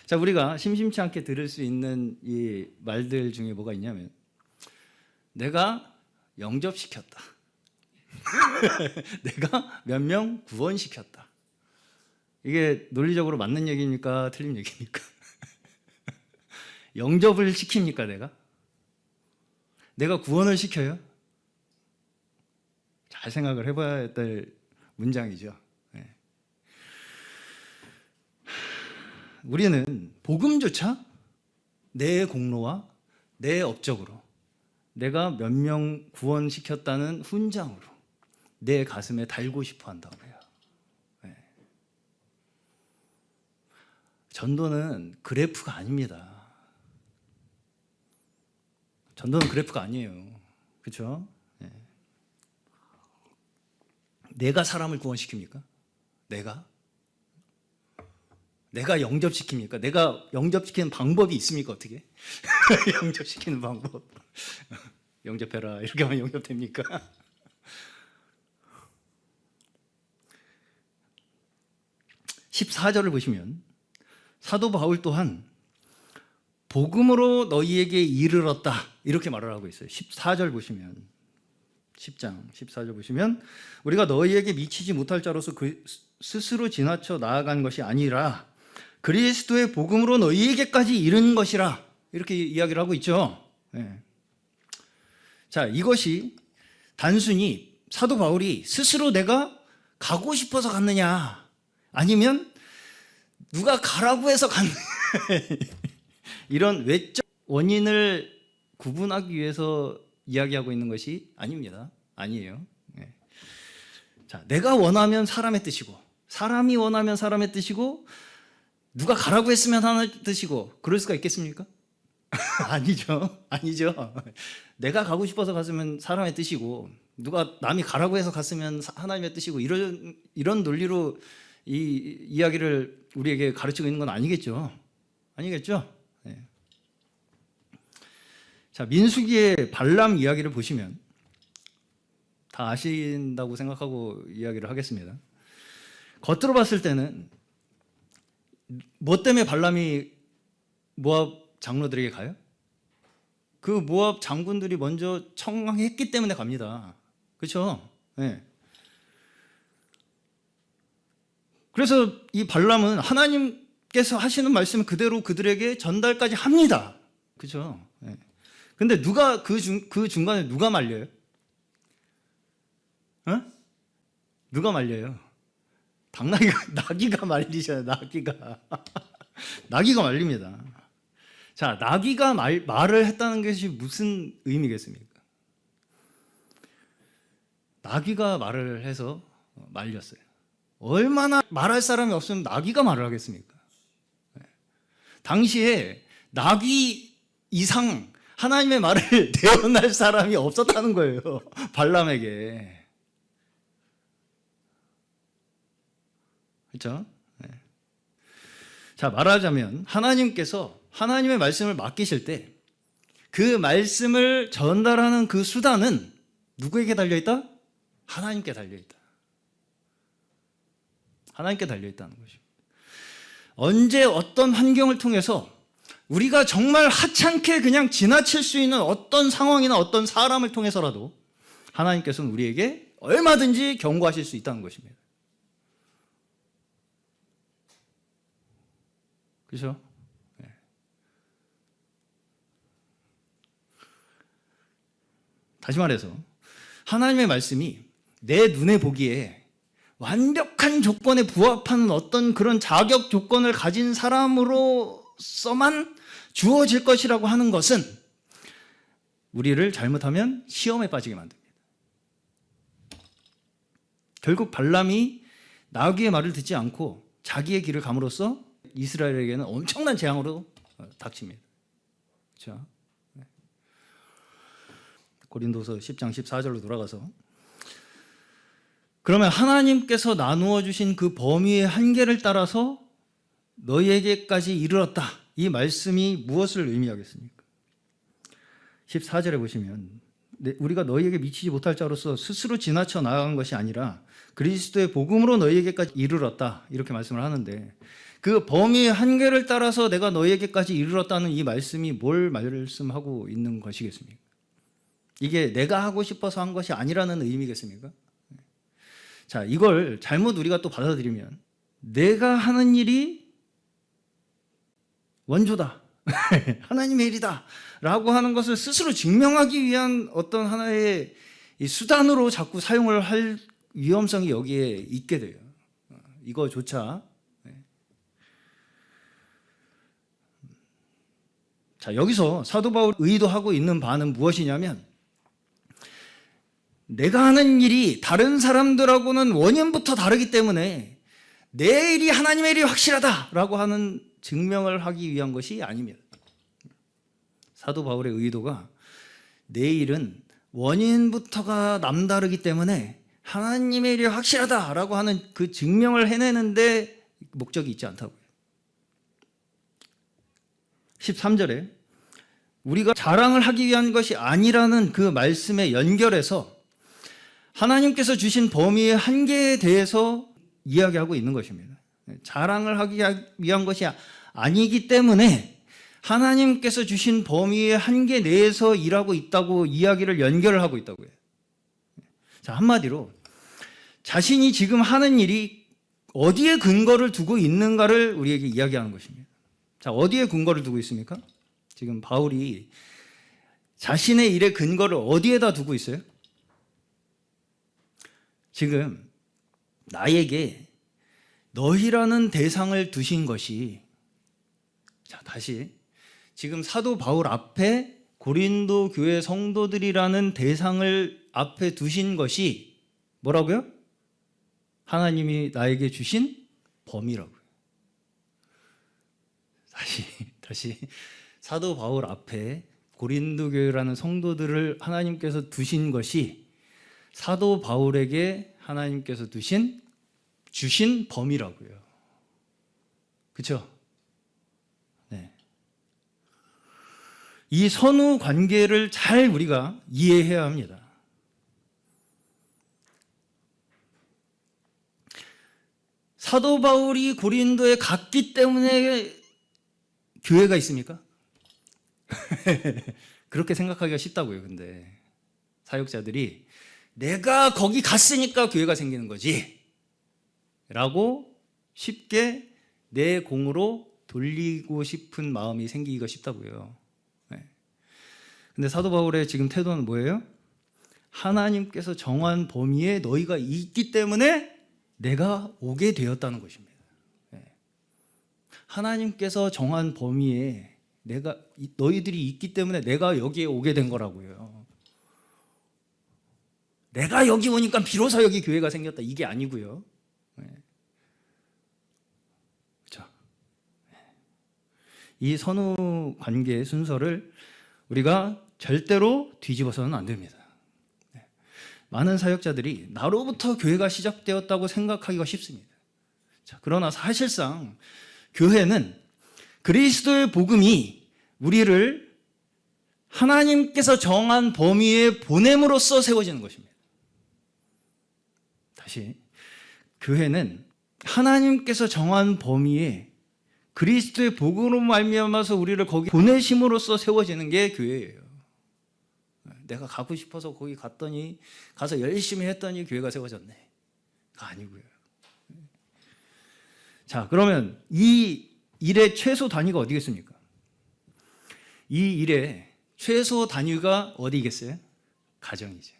자, 우리가 심심치 않게 들을 수 있는 이 말들 중에 뭐가 있냐면 내가 영접시켰다. 내가 몇 명 구원시켰다. 이게 논리적으로 맞는 얘기입니까? 틀린 얘기입니까? 영접을 시킵니까, 내가? 내가 구원을 시켜요? 잘 생각을 해봐야 될 문장이죠. 네. 우리는 복음조차 내 공로와 내 업적으로 내가 몇 명 구원시켰다는 훈장으로 내 가슴에 달고 싶어 한다고 해요. 네. 전도는 그래프가 아닙니다. 전도는 그래프가 아니에요. 그렇죠? 네. 내가 사람을 구원시킵니까? 내가 영접시킵니까? 내가 영접시키는 방법이 있습니까? 어떻게? 영접시키는 방법. 영접해라. 이렇게 하면 영접됩니까? (14절을) 보시면 사도 바울 또한 복음으로 너희에게 이르렀다 이렇게 말을 하고 있어요. 14절 보시면 10장 14절 보시면 우리가 너희에게 미치지 못할 자로서 그 스스로 지나쳐 나아간 것이 아니라 그리스도의 복음으로 너희에게까지 이른 것이라 이렇게 이야기를 하고 있죠. 네. 자, 이것이 단순히 사도 바울이 스스로 내가 가고 싶어서 갔느냐 아니면 누가 가라고 해서 갔느냐 이런 외적 원인을 구분하기 위해서 이야기하고 있는 것이 아닙니다. 아니에요. 네. 자, 내가 원하면 사람의 뜻이고 사람이 원하면 사람의 뜻이고 누가 가라고 했으면 하나의 뜻이고 그럴 수가 있겠습니까? 아니죠. 아니죠. 내가 가고 싶어서 갔으면 사람의 뜻이고 누가 남이 가라고 해서 갔으면 하나님의 뜻이고 이런 논리로 이 이야기를 우리에게 가르치고 있는 건 아니겠죠. 아니겠죠? 네. 자, 민수기의 발람 이야기를 보시면 다 아신다고 생각하고 이야기를 하겠습니다. 겉으로 봤을 때는 뭐 때문에 발람이 모압 장로들에게 가요? 그 모압 장군들이 먼저 청항했기 때문에 갑니다. 그렇죠? 네. 그래서 이 발람은 하나님께서 하시는 말씀을 그대로 그들에게 전달까지 합니다. 그렇죠? 네. 근데 누가 그 중간에 누가 말려요? 어? 누가 말려요? 나귀가 말리잖아요. 나귀가 말립니다. 자, 나귀가 말을 했다는 것이 무슨 의미겠습니까? 나귀가 말을 해서 말렸어요. 얼마나 말할 사람이 없으면 나귀가 말을 하겠습니까? 당시에 나귀 이상 하나님의 말을 대언할 사람이 없었다는 거예요. 발람에게. 그렇죠? 네. 자, 말하자면 하나님께서 하나님의 말씀을 맡기실 때 그 말씀을 전달하는 그 수단은 누구에게 달려있다? 하나님께 달려있다. 하나님께 달려있다는 것입니다. 언제 어떤 환경을 통해서 우리가 정말 하찮게 그냥 지나칠 수 있는 어떤 상황이나 어떤 사람을 통해서라도 하나님께서는 우리에게 얼마든지 경고하실 수 있다는 것입니다. 그렇죠? 네. 다시 말해서 하나님의 말씀이 내 눈에 보기에 완벽한 조건에 부합하는 어떤 그런 자격 조건을 가진 사람으로서만 주어질 것이라고 하는 것은 우리를 잘못하면 시험에 빠지게 만듭니다. 결국 발람이 나귀의 말을 듣지 않고 자기의 길을 감으로써 이스라엘에게는 엄청난 재앙으로 닥칩니다. 자, 고린도서 10장 14절로 돌아가서, 그러면 하나님께서 나누어 주신 그 범위의 한계를 따라서 너희에게까지 이르렀다, 이 말씀이 무엇을 의미하겠습니까? 14절에 보시면 우리가 너희에게 미치지 못할 자로서 스스로 지나쳐 나아간 것이 아니라 그리스도의 복음으로 너희에게까지 이르렀다, 이렇게 말씀을 하는데, 그 범위의 한계를 따라서 내가 너희에게까지 이르렀다는 이 말씀이 뭘 말씀하고 있는 것이겠습니까? 이게 내가 하고 싶어서 한 것이 아니라는 의미겠습니까? 자, 이걸 잘못 우리가 또 받아들이면 내가 하는 일이 원조다, 하나님의 일이다 라고 하는 것을 스스로 증명하기 위한 어떤 하나의 수단으로 자꾸 사용을 할 위험성이 여기에 있게 돼요. 이거조차. 자, 여기서 사도 바울이 의도하고 있는 바는 무엇이냐면, 내가 하는 일이 다른 사람들하고는 원인부터 다르기 때문에 내 일이 하나님의 일이 확실하다라고 하는 증명을 하기 위한 것이 아닙니다. 사도 바울의 의도가 내 일은 원인부터가 남다르기 때문에 하나님의 일이 확실하다라고 하는 그 증명을 해내는데 목적이 있지 않다고요. 13절에 우리가 자랑을 하기 위한 것이 아니라는 그 말씀에 연결해서 하나님께서 주신 범위의 한계에 대해서 이야기하고 있는 것입니다. 자랑을 하기 위한 것이 아니기 때문에 하나님께서 주신 범위의 한계 내에서 일하고 있다고 이야기를 연결을 하고 있다고요. 자, 한마디로 자신이 지금 하는 일이 어디에 근거를 두고 있는가를 우리에게 이야기하는 것입니다. 자, 어디에 근거를 두고 있습니까? 지금 바울이 자신의 일의 근거를 어디에다 두고 있어요? 지금 나에게 너희라는 대상을 두신 것이, 자, 다시, 지금 사도 바울 앞에 고린도 교회 성도들이라는 대상을 앞에 두신 것이 뭐라고요? 하나님이 나에게 주신 범위라고요. 다시 사도 바울 앞에 고린도 교회라는 성도들을 하나님께서 두신 것이 사도 바울에게 하나님께서 주신 범위라고요. 그렇죠? 네. 이 선후 관계를 잘 우리가 이해해야 합니다. 사도 바울이 고린도에 갔기 때문에 교회가 있습니까? 그렇게 생각하기가 쉽다고요. 근데 사역자들이 내가 거기 갔으니까 교회가 생기는 거지 라고 쉽게 내 공으로 돌리고 싶은 마음이 생기기가 쉽다고요. 근데 사도 바울의 지금 태도는 뭐예요? 하나님께서 정한 범위에 너희가 있기 때문에 내가 오게 되었다는 것입니다. 하나님께서 정한 범위에 너희들이 있기 때문에 내가 여기에 오게 된 거라고요. 내가 여기 오니까 비로소 여기 교회가 생겼다, 이게 아니고요. 그렇죠? 이 선후 관계의 순서를 우리가 절대로 뒤집어서는 안 됩니다. 많은 사역자들이 나로부터 교회가 시작되었다고 생각하기가 쉽습니다. 자, 그러나 사실상 교회는 그리스도의 복음이 우리를 하나님께서 정한 범위에 보냄으로써 세워지는 것입니다. 다시, 교회는 하나님께서 정한 범위에 그리스도의 복음으로 말미암아서 우리를 거기 보내심으로써 세워지는 게 교회예요. 내가 가고 싶어서 거기 가서 열심히 했더니 교회가 세워졌네. 아니고요. 자, 그러면 이 일의 최소 단위가 어디겠습니까? 이 일의 최소 단위가 어디겠어요? 가정이죠.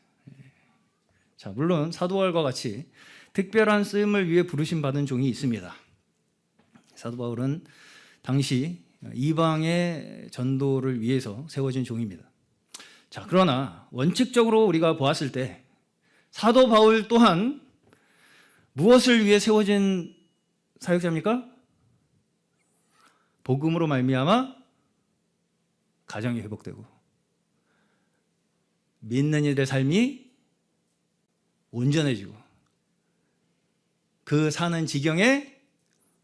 자, 물론 사도 바울과 같이 특별한 쓰임을 위해 부르심 받은 종이 있습니다. 사도 바울은 당시 이방의 전도를 위해서 세워진 종입니다. 자, 그러나 원칙적으로 우리가 보았을 때 사도 바울 또한 무엇을 위해 세워진 사역자입니까? 복음으로 말미암아 가정이 회복되고 믿는 이들의 삶이 온전해지고 그 사는 지경에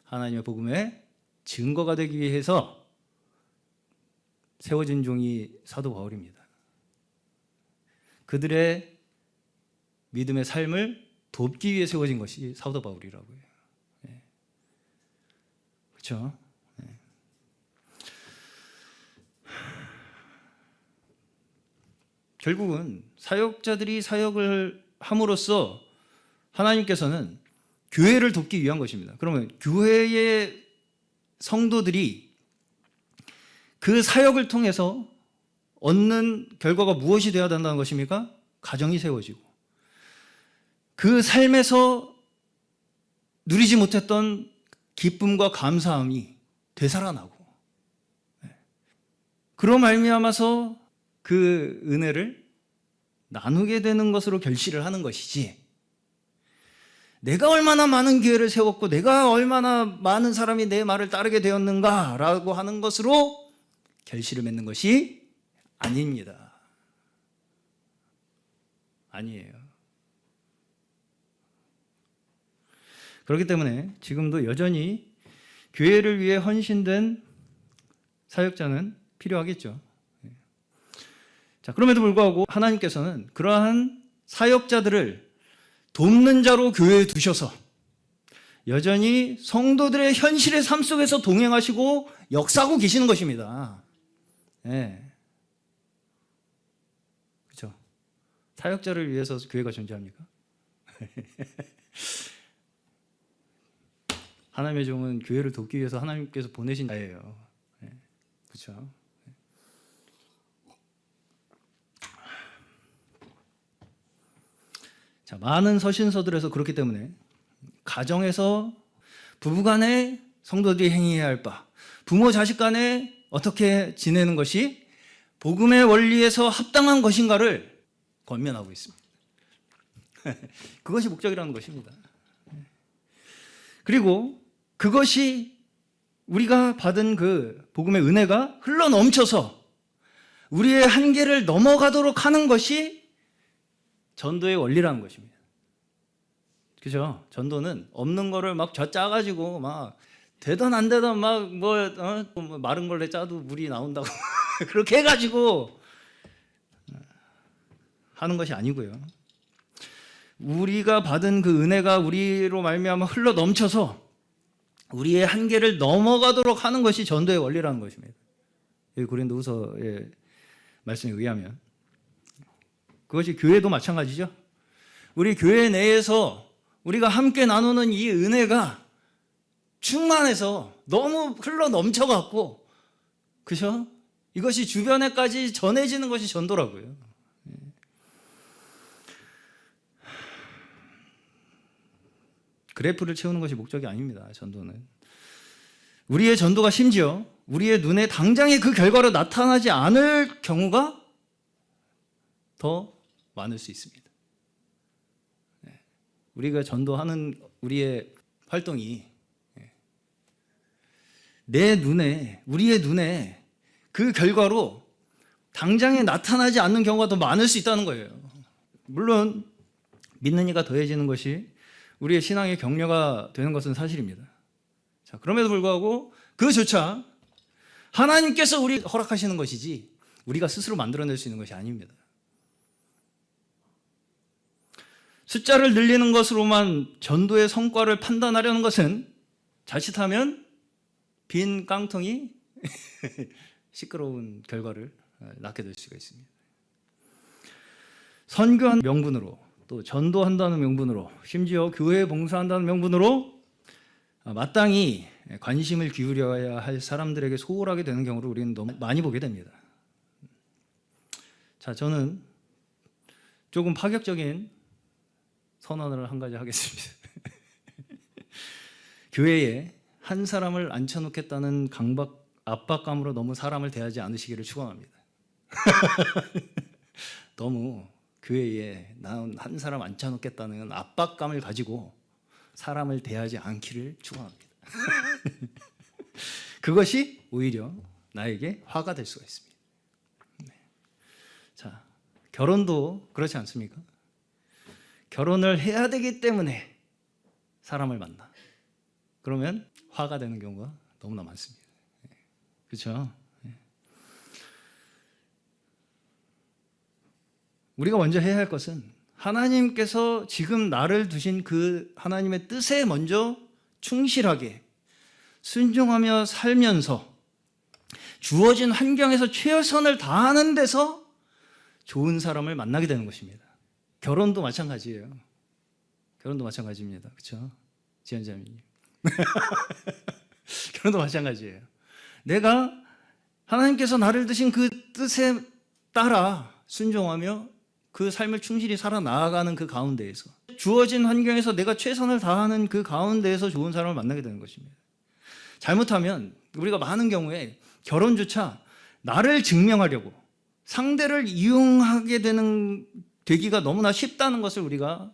하나님의 복음의 증거가 되기 위해서 세워진 종이 사도 바울입니다. 그들의 믿음의 삶을 돕기 위해 세워진 것이 사도 바울이라고요. 네. 그렇죠? 네. 결국은 사역자들이 사역을 함으로써 하나님께서는 교회를 돕기 위한 것입니다. 그러면 교회의 성도들이 그 사역을 통해서 얻는 결과가 무엇이 되어야 된다는 것입니까? 가정이 세워지고 그 삶에서 누리지 못했던 기쁨과 감사함이 되살아나고 그로 말미암아서 그 은혜를 나누게 되는 것으로 결실을 하는 것이지, 내가 얼마나 많은 교회를 세웠고 내가 얼마나 많은 사람이 내 말을 따르게 되었는가라고 하는 것으로 결실을 맺는 것이 아닙니다. 아니에요. 그렇기 때문에 지금도 여전히 교회를 위해 헌신된 사역자는 필요하겠죠. 자, 그럼에도 불구하고 하나님께서는 그러한 사역자들을 돕는 자로 교회에 두셔서 여전히 성도들의 현실의 삶 속에서 동행하시고 역사하고 계시는 것입니다. 네. 그렇죠? 사역자를 위해서 교회가 존재합니까? 하나님의 종은 교회를 돕기 위해서 하나님께서 보내신 자예요. 네. 그렇죠? 자, 많은 서신서들에서 그렇기 때문에 가정에서 부부간에 성도들이 행해야 할 바, 부모 자식 간에 어떻게 지내는 것이 복음의 원리에서 합당한 것인가를 권면하고 있습니다. 그것이 목적이라는 것입니다. 그리고 그것이 우리가 받은 그 복음의 은혜가 흘러 넘쳐서 우리의 한계를 넘어가도록 하는 것이 전도의 원리라는 것입니다. 그죠? 전도는 없는 거를 막 짜가지고 막 되던 안 되던 막 뭐 마른 걸레 짜도 물이 나온다고 그렇게 해가지고 하는 것이 아니고요. 우리가 받은 그 은혜가 우리로 말미암아 흘러 넘쳐서 우리의 한계를 넘어가도록 하는 것이 전도의 원리라는 것입니다. 여기 고린도후서의 말씀에 의하면 그것이 교회도 마찬가지죠. 우리 교회 내에서 우리가 함께 나누는 이 은혜가 충만해서 너무 흘러 넘쳐갖고, 그죠? 이것이 주변에까지 전해지는 것이 전도라고요. 그래프를 채우는 것이 목적이 아닙니다. 전도는. 우리의 전도가 심지어 우리의 눈에 당장에 그 결과로 나타나지 않을 경우가 더 많을 수 있습니다. 우리가 전도하는 우리의 활동이 내 눈에, 우리의 눈에 그 결과로 당장에 나타나지 않는 경우가 더 많을 수 있다는 거예요. 물론 믿는 이가 더해지는 것이 우리의 신앙의 격려가 되는 것은 사실입니다. 자, 그럼에도 불구하고 그조차 하나님께서 우리 허락하시는 것이지 우리가 스스로 만들어낼 수 있는 것이 아닙니다. 숫자를 늘리는 것으로만 전도의 성과를 판단하려는 것은 자칫하면 빈 깡통이 시끄러운 결과를 낳게 될 수가 있습니다. 선교한 명분으로, 또 전도한다는 명분으로, 심지어 교회에 봉사한다는 명분으로 마땅히 관심을 기울여야 할 사람들에게 소홀하게 되는 경우를 우리는 너무 많이 보게 됩니다. 자, 저는 조금 파격적인 선언을 한 가지 하겠습니다. 교회에 한 사람을 앉혀놓겠다는 압박감으로 너무 사람을 대하지 않으시기를 축원합니다. 너무 교회에 난 한 사람 앉혀놓겠다는 압박감을 가지고 사람을 대하지 않기를 축원합니다. 그것이 오히려 나에게 화가 될 수가 있습니다. 네. 자, 결혼도 그렇지 않습니까? 결혼을 해야 되기 때문에 사람을 만나. 그러면 화가 되는 경우가 너무나 많습니다. 그렇죠? 우리가 먼저 해야 할 것은 하나님께서 지금 나를 두신 그 하나님의 뜻에 먼저 충실하게 순종하며 살면서 주어진 환경에서 최선을 다하는 데서 좋은 사람을 만나게 되는 것입니다. 결혼도 마찬가지예요. 결혼도 마찬가지입니다. 그렇죠? 지연자매님. 결혼도 마찬가지예요. 내가 하나님께서 나를 두신 그 뜻에 따라 순종하며 그 삶을 충실히 살아나가는 그 가운데에서 주어진 환경에서 내가 최선을 다하는 그 가운데에서 좋은 사람을 만나게 되는 것입니다. 잘못하면 우리가 많은 경우에 결혼조차 나를 증명하려고 상대를 이용하게 되기가 너무나 쉽다는 것을 우리가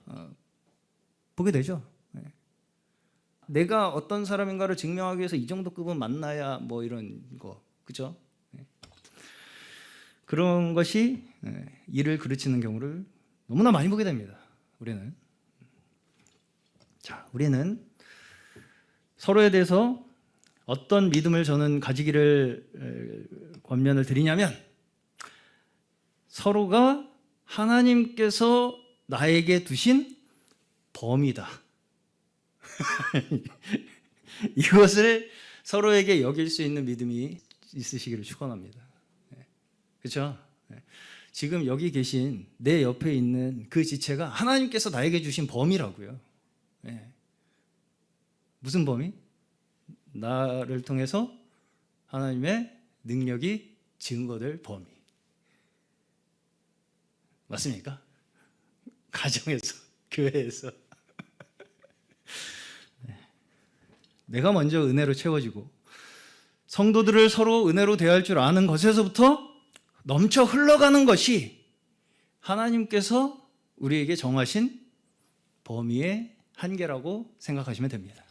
보게 되죠. 내가 어떤 사람인가를 증명하기 위해서 이 정도 급은 만나야 뭐 이런 거, 그죠? 그런 것이 일을 그르치는 경우를 너무나 많이 보게 됩니다. 우리는. 자, 우리는 서로에 대해서 어떤 믿음을 저는 가지기를 권면을 드리냐면 서로가 하나님께서 나에게 두신 범위다. 이것을 서로에게 여길 수 있는 믿음이 있으시기를 축원합니다. 그렇죠? 지금 여기 계신 내 옆에 있는 그 지체가 하나님께서 나에게 주신 범위라고요. 무슨 범위? 나를 통해서 하나님의 능력이 증거될 범위. 맞습니까? 가정에서, 교회에서. 내가 먼저 은혜로 채워지고 성도들을 서로 은혜로 대할 줄 아는 것에서부터 넘쳐 흘러가는 것이 하나님께서 우리에게 정하신 범위의 한계라고 생각하시면 됩니다.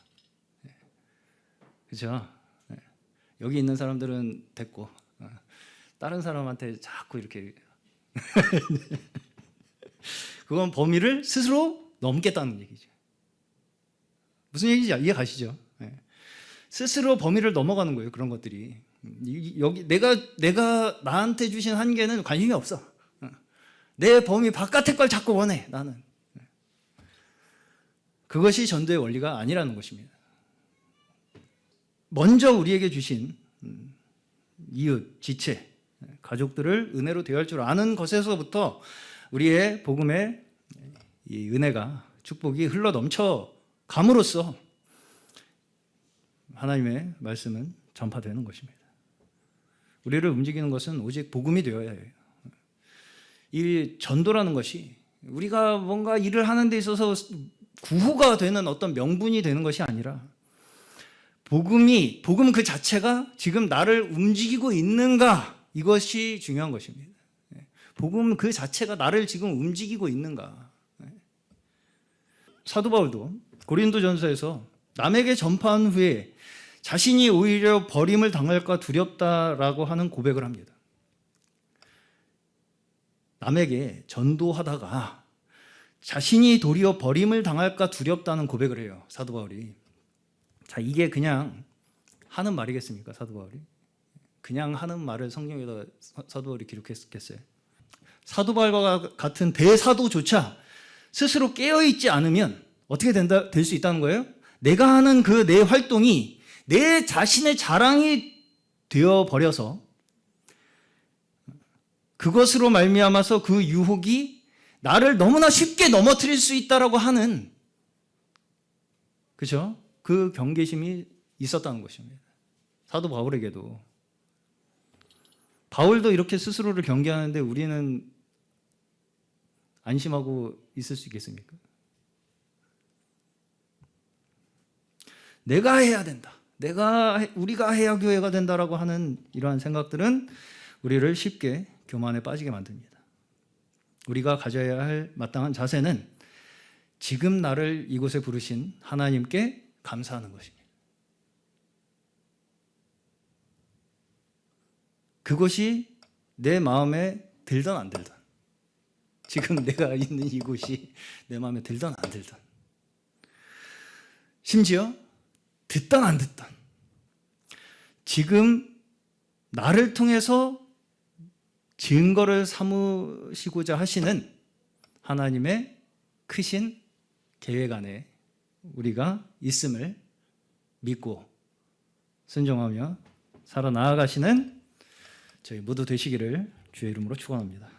그렇죠? 여기 있는 사람들은 됐고 다른 사람한테 자꾸 이렇게 그건 범위를 스스로 넘겠다는 얘기죠. 무슨 얘기인지 이해 가시죠? 스스로 범위를 넘어가는 거예요. 그런 것들이. 여기 내가 나한테 주신 한계는 관심이 없어. 내 범위 바깥의 걸 자꾸 원해. 나는. 그것이 전도의 원리가 아니라는 것입니다. 먼저 우리에게 주신 이웃, 지체, 가족들을 은혜로 대할 줄 아는 것에서부터 우리의 복음의 이 은혜가 축복이 흘러 넘쳐 감으로써 하나님의 말씀은 전파되는 것입니다. 우리를 움직이는 것은 오직 복음이 되어야 해요. 이 전도라는 것이 우리가 뭔가 일을 하는 데 있어서 구호가 되는 어떤 명분이 되는 것이 아니라 복음 그 자체가 지금 나를 움직이고 있는가, 이것이 중요한 것입니다. 복음 그 자체가 나를 지금 움직이고 있는가. 사도 바울도 고린도전서에서 남에게 전파한 후에 자신이 오히려 버림을 당할까 두렵다라고 하는 고백을 합니다. 남에게 전도하다가 자신이 도리어 버림을 당할까 두렵다는 고백을 해요. 사도 바울이. 자, 이게 그냥 하는 말이겠습니까? 사도 바울이. 그냥 하는 말을 성경에다 사도 바울이 기록했겠어요. 사도 바울과 같은 대사도조차 스스로 깨어있지 않으면 어떻게 될 수 있다는 거예요? 내가 하는 그 내 활동이 내 자신의 자랑이 되어버려서 그것으로 말미암아서 그 유혹이 나를 너무나 쉽게 넘어뜨릴 수 있다라고 하는, 그죠? 그 경계심이 있었다는 것입니다. 사도 바울에게도. 바울도 이렇게 스스로를 경계하는데 우리는 안심하고 있을 수 있겠습니까? 내가 해야 된다. 우리가 해야 교회가 된다라고 하는 이러한 생각들은 우리를 쉽게 교만에 빠지게 만듭니다. 우리가 가져야 할 마땅한 자세는 지금 나를 이곳에 부르신 하나님께 감사하는 것입니다. 그것이 내 마음에 들던 안 들던, 지금 내가 있는 이곳이 내 마음에 들던 안 들던, 심지어 듣던 안 듣던, 지금 나를 통해서 증거를 삼으시고자 하시는 하나님의 크신 계획 안에 우리가 있음을 믿고 순종하며 살아 나아가시는 저희 모두 되시기를 주의 이름으로 축원합니다.